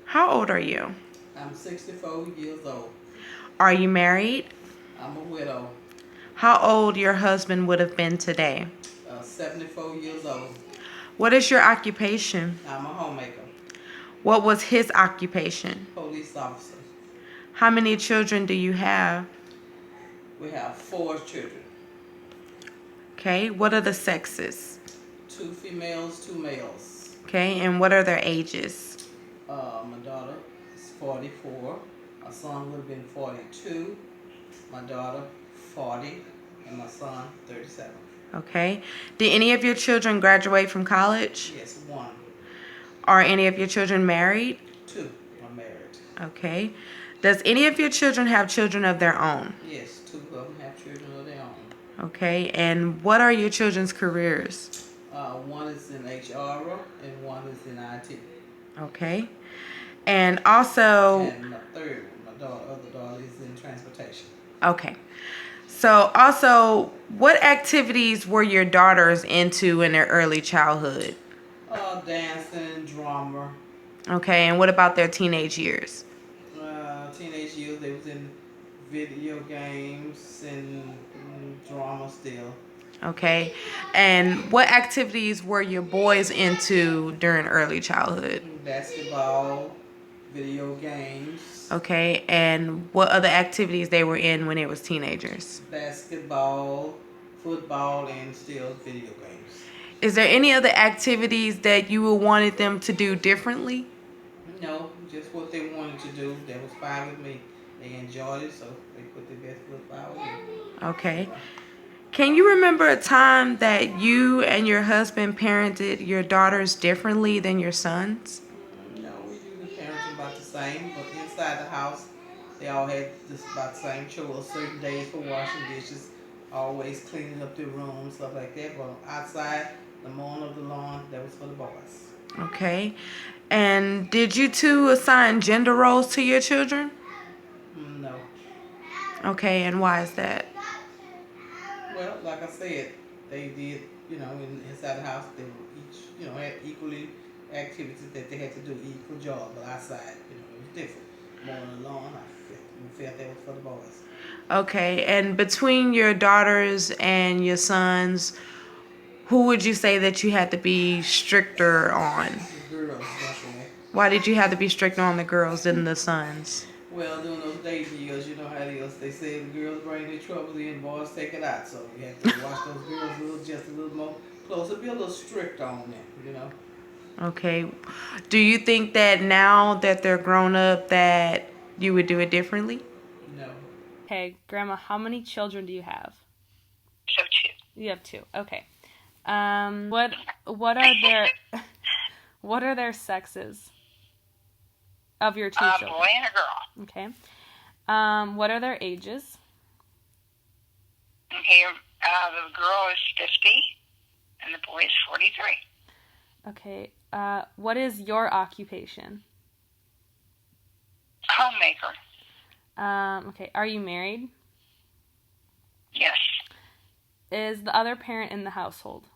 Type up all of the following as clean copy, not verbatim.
How old are you? I'm 64 years old. Are you married? I'm a widow. How old your husband would have been today? 74 years old. What is your occupation? I'm a homemaker. What was his occupation? Police officer. How many children do you have? We have 4 children. Okay, what are the sexes? 2 females, 2 males. Okay, and what are their ages? My daughter is 44. My son would have been 42. My daughter 40, and my son 37. Okay, did any of your children graduate from college? Yes, 1. Are any of your children married? 2 are married. Okay, does any of your children have children of their own? Yes, 2 of them have children of their own. Okay, and what are your children's careers? One is in HR and one is in IT. Okay, and also, And my third, other daughter is in transportation. okay, so also, what activities were your daughters into in their early childhood? Dancing, drama. Okay, and what about their teenage years? Teenage years, they was in video games and drama still. Okay, and what activities were your boys into during early childhood? Basketball, video games. Okay, and what other activities they were in when they was teenagers? Basketball, football, and still video games. Is there any other activities that you would wanted them to do differently? No, just what they wanted to do. That was fine with me. They enjoyed it, so they put their best foot forward. Okay. Can you remember a time that you and your husband parented your daughters differently than your sons? No, we usually parents them about the same, but inside the house, they all had just about the same chores. Certain days for washing dishes, always cleaning up their rooms, stuff like that. But outside, the mowing of the lawn, that was for the boys. Okay. And did you two assign gender roles to your children? No. Okay, and why is that? Well, like I said, they did, inside the house, they were each, had equally activities that they had to do, equal job. But outside, it was different. Mowing the lawn, we felt that was for the boys. Okay, and between your daughters and your sons, who would you say that you had to be stricter on? The girls, definitely. Why did you have to be stricter on the girls than the sons? Well, during those days years, you know how it is. They say the girls bring their troubles in, boys take it out. So you have to watch those girls just a little more closer, be a little strict on them, Okay. Do you think that now that they're grown up that you would do it differently? No. Okay, Grandma, how many children do you have? So 2. You have 2. Okay. What are their what are their sexes of your 2 children? A boy and a girl. Okay. What are their ages? Okay, the girl is 50 and the boy is 43. Okay. What is your occupation? Homemaker. Okay. Are you married? Yes. Is the other parent in the household?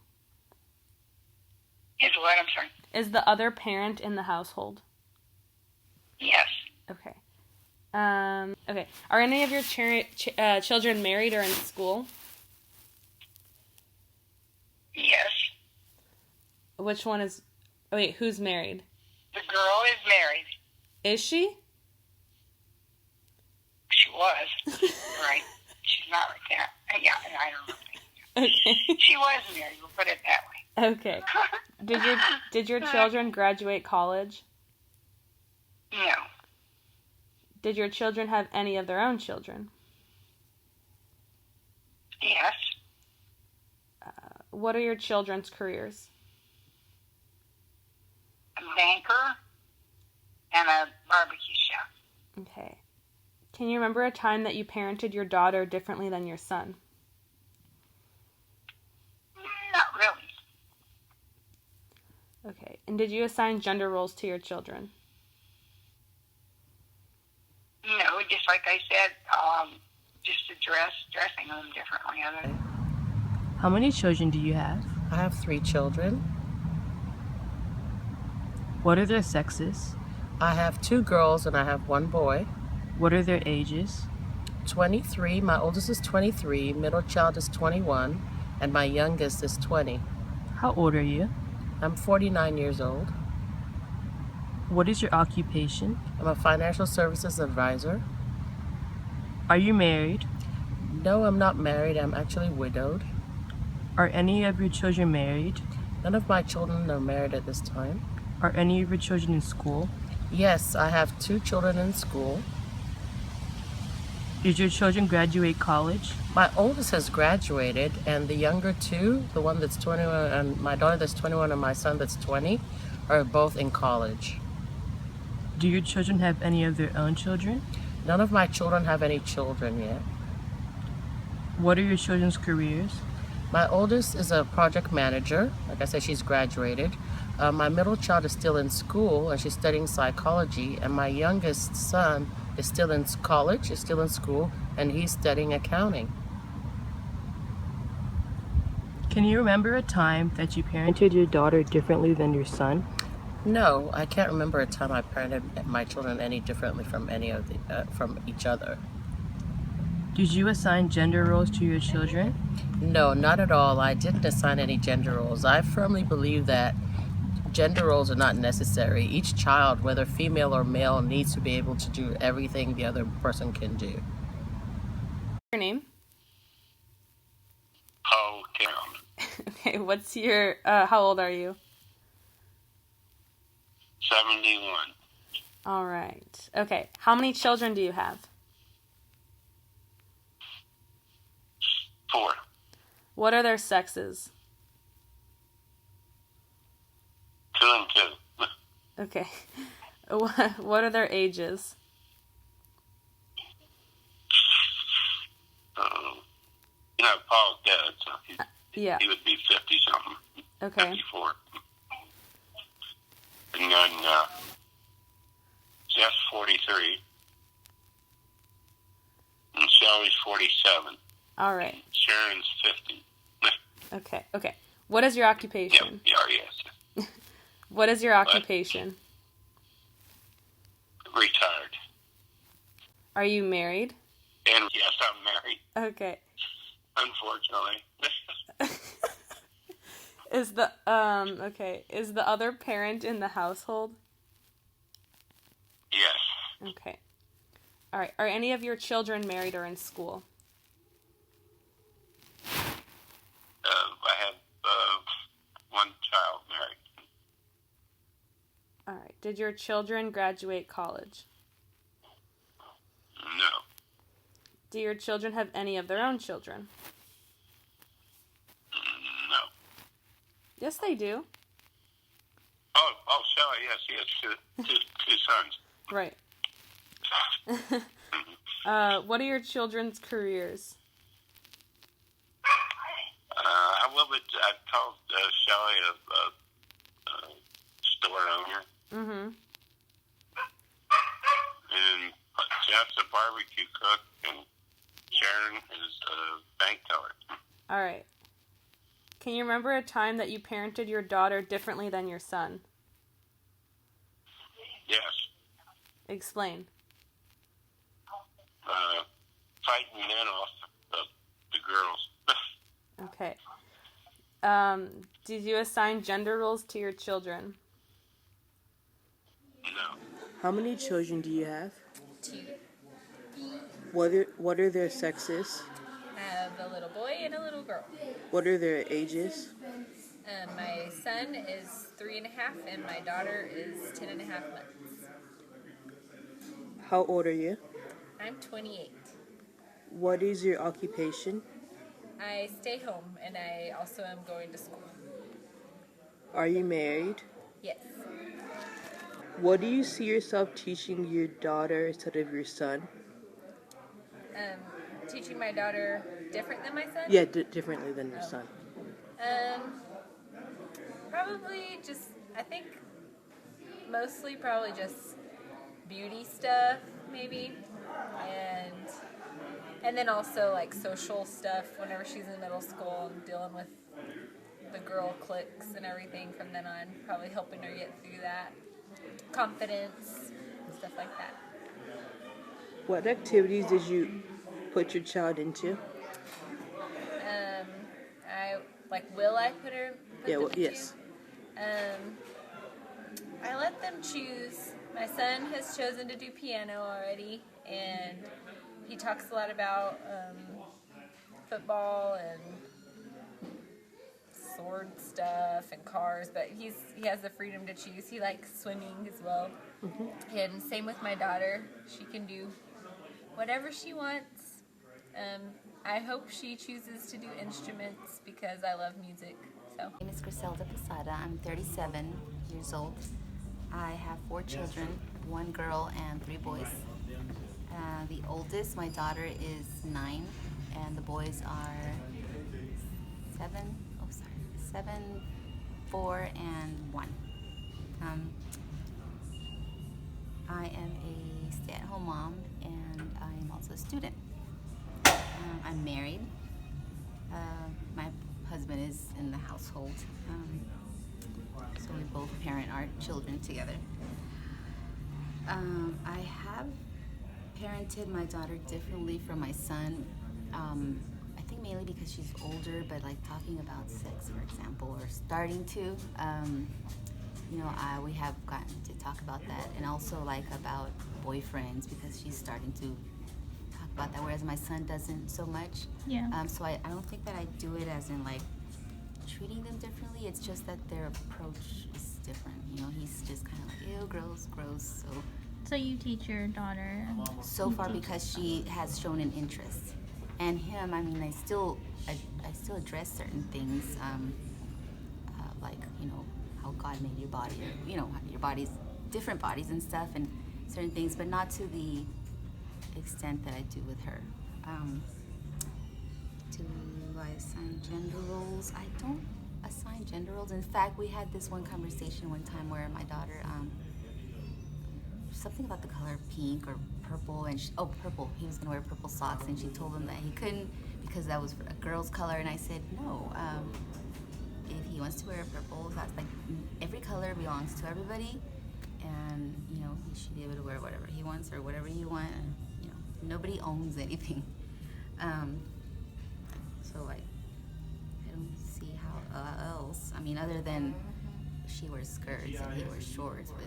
Is what? I'm sorry. Is the other parent in the household? Yes. Okay. Okay. Are any of your children married or in school? Yes. Which one is... Wait, who's married? The girl is married. Is she? She was. Right. She's not right there. Yeah, I don't know. Okay. She was married, we'll put it that way. Okay. Did your children graduate college? No. Did your children have any of their own children? Yes. What are your children's careers? A banker and a barbecue chef. Okay. Can you remember a time that you parented your daughter differently than your son? Not really. Okay. And did you assign gender roles to your children? No, just like I said, just dressing them differently. How many children do you have? I have 3 children. What are their sexes? I have 2 girls and I have 1 boy. What are their ages? 23, my oldest is 23, middle child is 21, and my youngest is 20. How old are you? I'm 49 years old. What is your occupation? I'm a financial services advisor. Are you married? No, I'm not married. I'm actually widowed. Are any of your children married? None of my children are married at this time. Are any of your children in school? Yes, I have 2 children in school. Did your children graduate college? My oldest has graduated, and the younger 2, the one that's 21, and my daughter that's 21, and my son that's 20, are both in college. Do your children have any of their own children? None of my children have any children yet. What are your children's careers? My oldest is a project manager. Like I said, she's graduated. My middle child is still in school, and she's studying psychology, and my youngest son is still in college, is still in school, and he's studying accounting. Can you remember a time that you parented your daughter differently than your son? No, I can't remember a time I parented my children any differently from from each other. Did you assign gender roles to your children? No, not at all. I didn't assign any gender roles. I firmly believe that gender roles are not necessary. Each child, whether female or male, needs to be able to do everything the other person can do. Your name? Paul Cameron, Okay, what's your, how old are you? 71. All right. Okay, how many children do you have? 4. What are their sexes? 2 and 2. Okay. What are their ages? Paul's dead, so Yeah. he would be 50-something. Okay. 54. And then Jeff's 43. And Shelly's 47. All right. Sharon's 50. Okay. Okay. What is your occupation? Yep, yes. What is your occupation? Retired. Are you married? And yes, I'm married, Okay. unfortunately. Is the is the other parent in the household? Yes. Okay. All right. Are any of your children married or in school? I have 1 child married. All right. Did your children graduate college? No. Do your children have any of their own children? No. Yes, they do. Oh, Shelly, yes, he has 2 sons. Right. What are your children's careers? I called Shelly a store owner. Mm-hmm. And Jeff's a barbecue cook, and Sharon is a bank teller. All right. Can you remember a time that you parented your daughter differently than your son? Yes. Explain. Fighting men off the girls. Okay. Did you assign gender roles to your children? No. How many children do you have? 2. What are their sexes? I have a little boy and a little girl. What are their ages? My son is 3.5 and my daughter is 10.5 months. How old are you? I'm 28. What is your occupation? I stay home and I also am going to school. Are you married? Yes. What do you see yourself teaching your daughter instead of your son? Teaching my daughter different than my son? Yeah, differently than your son. Probably just, I think mostly probably just beauty stuff maybe, and then also like social stuff whenever she's in middle school and dealing with the girl cliques and everything from then on, probably helping her get through that. confidence and stuff like that. What activities did you put your child into? Will I put Yeah, them well, yes. I let them choose. My son has chosen to do piano already, and he talks a lot about football and sword stuff and cars, but he has the freedom to choose. He likes swimming as well. And same with my daughter. She can do whatever she wants. I hope she chooses to do instruments because I love music. So. My name is Griselda Posada. I'm 37 years old. I have 4 children, 1 girl and 3 boys. The oldest, my daughter, is 9, and the boys are 7, 4, and 1. I am a stay-at-home mom, and I am also a student. I'm married. My husband is in the household, so we both parent our children together. I have parented my daughter differently from my son. I think mainly because she's older, but like talking about sex, for example, or starting to, we have gotten to talk about that, and also like about boyfriends because she's starting to talk about that, whereas my son doesn't so much. Yeah. So I don't think that I do it as in like treating them differently. It's just that their approach is different. He's just kind of like, ew, gross. So you teach your daughter? So far, because she has shown an interest, and him. I mean, I still address certain things, like how God made your body, or your body's different bodies and stuff, and certain things, but not to the extent that I do with her. Do I assign gender roles? I don't assign gender roles. In fact, we had this one conversation one time where my daughter, something about the color pink or purple, and purple. He was gonna wear purple socks, and she told him that he couldn't because that was a girl's color. And I said, no. If he wants to wear purple, that's like every color belongs to everybody, and he should be able to wear whatever he wants or whatever you want. Nobody owns anything. So I don't see how else. I mean, other than she wears skirts and he wears shorts, but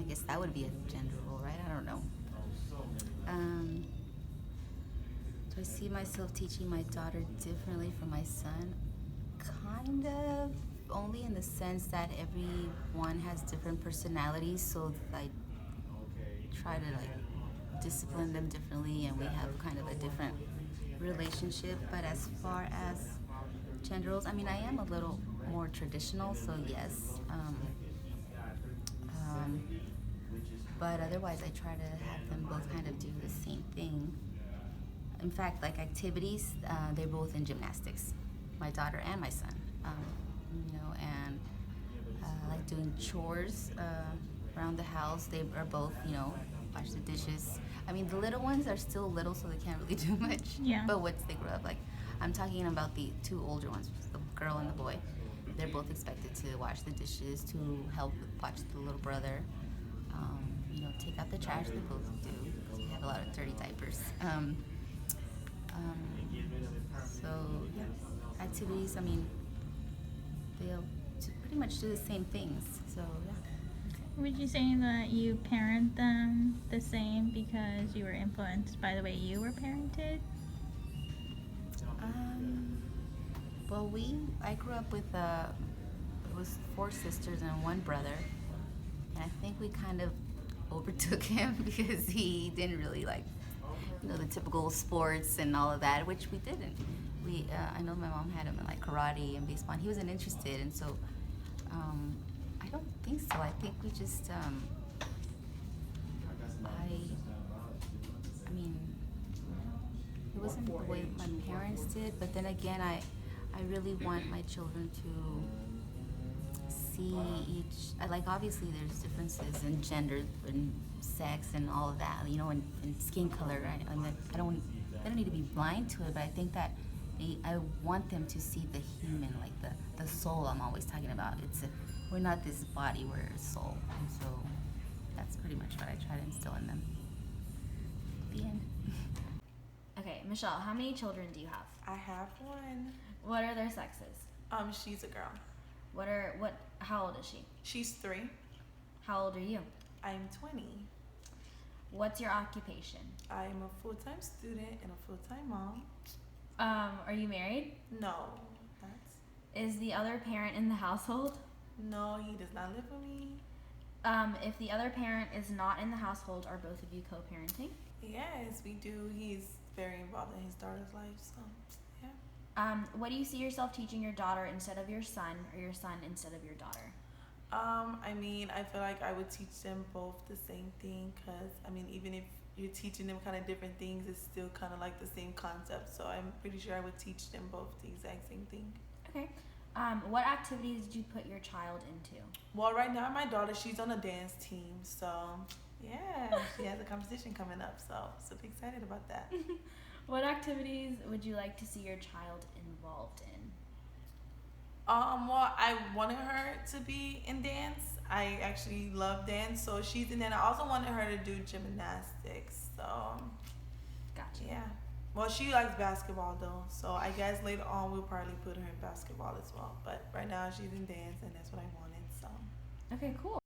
I guess that would be a gender role, right? I don't know. Do I see myself teaching my daughter differently from my son? Kind of, only in the sense that everyone has different personalities, so I try to discipline them differently, and we have kind of a different relationship. But as far as gender roles, I mean, I am a little more traditional, so yes. But otherwise, I try to have them both kind of do the same thing. In fact, like activities, they're both in gymnastics, my daughter and my son. And like doing chores around the house. They are both, wash the dishes. I mean, the little ones are still little, so they can't really do much. Yeah. But once they grow up, like I'm talking about the 2 older ones, the girl and the boy. They're both expected to wash the dishes, to help watch the little brother. Take out the trash. They both do because we have a lot of dirty diapers. So yeah, activities. I mean, they'll pretty much do the same things. So yeah. Would you say that you parent them the same because you were influenced by the way you were parented? Well, I grew up with it was 4 sisters and 1 brother, and I think we kind of overtook him because he didn't really like, the typical sports and all of that, which we didn't. I know my mom had him in like karate and baseball, and he wasn't interested, and so I don't think so. I think we just I mean, it wasn't the way my parents did, but then again, I really want my children to see obviously there's differences in gender and sex and all of that, and skin color. They don't need to be blind to it, but I think that I want them to see the human, like the soul I'm always talking about. we're not this body, we're a soul. And so that's pretty much what I try to instill in them. The end. Okay, Michelle, how many children do you have? I have one. What are their sexes? She's a girl. How old is she? She's 3. How old are you? I'm 20. What's your occupation? I'm a full-time student and a full-time mom. Are you married? No. Is the other parent in the household? No, he does not live with me. If the other parent is not in the household, are both of you co-parenting? Yes, we do. He's very involved in his daughter's life, so yeah. What do you see yourself teaching your daughter instead of your son, or your son instead of your daughter? I mean, I feel like I would teach them both the same thing, because I mean, even if you're teaching them kind of different things, it's still kind of like the same concept. So I'm pretty sure I would teach them both the exact same thing. Okay. What activities did you put your child into? Well, right now my daughter, she's on a dance team, so yeah, she has a competition coming up, so super excited about that. What activities would you like to see your child involved in? Well, I wanted her to be in dance. I actually love dance, so she's in that. I also wanted her to do gymnastics, so gotcha. Yeah. Well, she likes basketball though, so I guess later on we'll probably put her in basketball as well. But right now she's in dance, and that's what I wanted. So. Okay, cool.